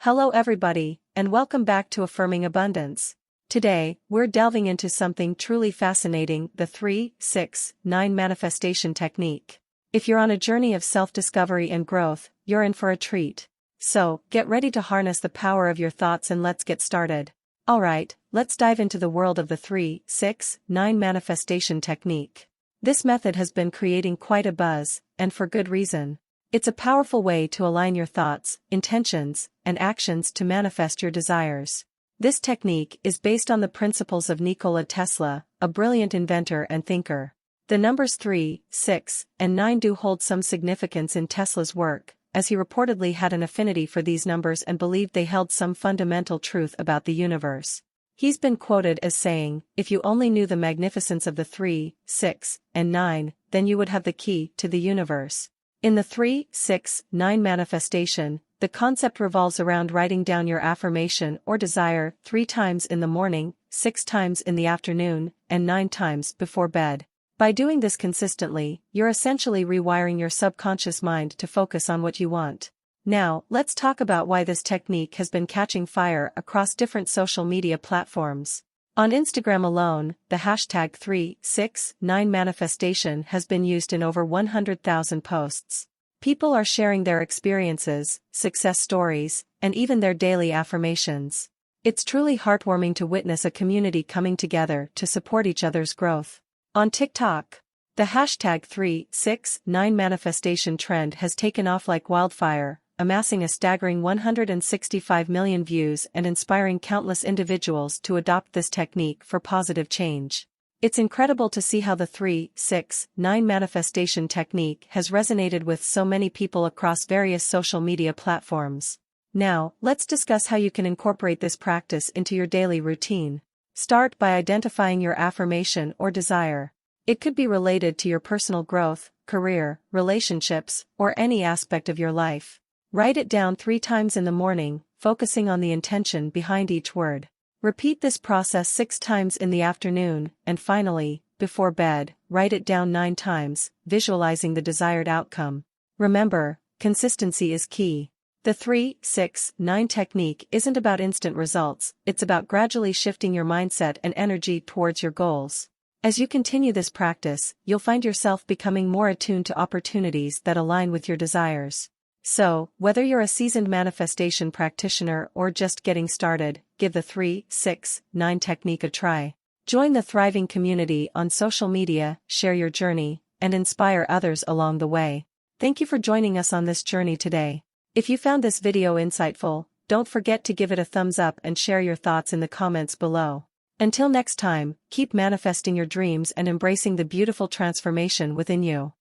Hello everybody, and welcome back to Affirming Abundance. Today, we're delving into something truly fascinating, the 3-6-9 manifestation technique. If you're on a journey of self-discovery and growth, you're in for a treat. So, get ready to harness the power of your thoughts and let's get started. Alright, let's dive into the world of the 3-6-9 manifestation technique. This method has been creating quite a buzz, and for good reason. It's a powerful way to align your thoughts, intentions, and actions to manifest your desires. This technique is based on the principles of Nikola Tesla, a brilliant inventor and thinker. The numbers 3, 6, and 9 do hold some significance in Tesla's work, as he reportedly had an affinity for these numbers and believed they held some fundamental truth about the universe. He's been quoted as saying, "If you only knew the magnificence of the 3, 6, and 9, then you would have the key to the universe." In the 3-6-9 manifestation, the concept revolves around writing down your affirmation or desire 3 times in the morning, 6 times in the afternoon, and 9 times before bed. By doing this consistently, you're essentially rewiring your subconscious mind to focus on what you want. Now, let's talk about why this technique has been catching fire across different social media platforms. On Instagram alone, the hashtag 3-6-9 manifestation has been used in over 100,000 posts. People are sharing their experiences, success stories, and even their daily affirmations. It's truly heartwarming to witness a community coming together to support each other's growth. On TikTok, the hashtag 3-6-9 manifestation trend has taken off like wildfire, amassing a staggering 165 million views and inspiring countless individuals to adopt this technique for positive change. It's incredible to see how the 3-6-9 manifestation technique has resonated with so many people across various social media platforms. Now, let's discuss how you can incorporate this practice into your daily routine. Start by identifying your affirmation or desire. It could be related to your personal growth, career, relationships, or any aspect of your life. Write it down 3 times in the morning, focusing on the intention behind each word. Repeat this process 6 times in the afternoon, and finally, before bed, write it down 9 times, visualizing the desired outcome. Remember, consistency is key. The 3-6-9 technique isn't about instant results, it's about gradually shifting your mindset and energy towards your goals. As you continue this practice, you'll find yourself becoming more attuned to opportunities that align with your desires. So, whether you're a seasoned manifestation practitioner or just getting started, give the 3-6-9 technique a try. Join the thriving community on social media, share your journey, and inspire others along the way. Thank you for joining us on this journey today. If you found this video insightful, don't forget to give it a thumbs up and share your thoughts in the comments below. Until next time, keep manifesting your dreams and embracing the beautiful transformation within you.